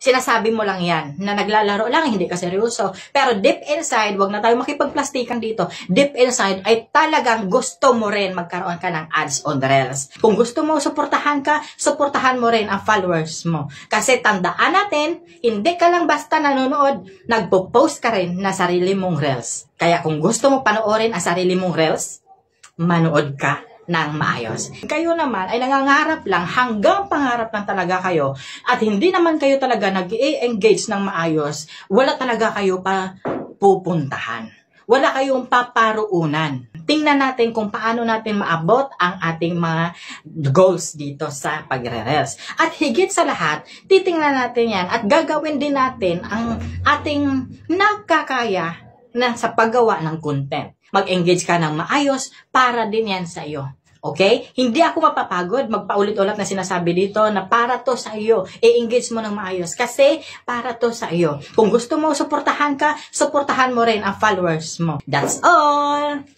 Sinasabi mo lang yan, na naglalaro lang, hindi ka seryoso. Pero deep inside, wag na tayo makipagplastikan dito. Deep inside ay talagang gusto mo rin magkaroon ka ng ads on Reels. Kung gusto mo suportahan ka, suportahan mo rin ang followers mo. Kasi tandaan natin, hindi ka lang basta nanonood, nagpo-post ka rin na sarili mong Reels. Kaya kung gusto mo panoorin ang sarili mong Reels, manood ka ng maayos. Kayo naman ay nangangarap lang, hanggang pangarap lang talaga kayo, at hindi naman kayo talaga nag-i-engage ng maayos, wala talaga kayo pa pupuntahan. Wala kayong paparuunan. Tingnan natin kung paano natin maabot ang ating mga goals dito sa pagre-reels. At higit sa lahat, titingnan natin yan at gagawin din natin ang ating nakakaya na sa paggawa ng content. Mag-engage ka ng maayos para din yan sa iyo. Okay? Hindi ako mapapagod magpaulit-ulit na sinasabi dito na para to sa iyo. I-engage mo ng maayos kasi para to sa iyo. Kung gusto mo suportahan ka, suportahan mo rin ang followers mo. That's all!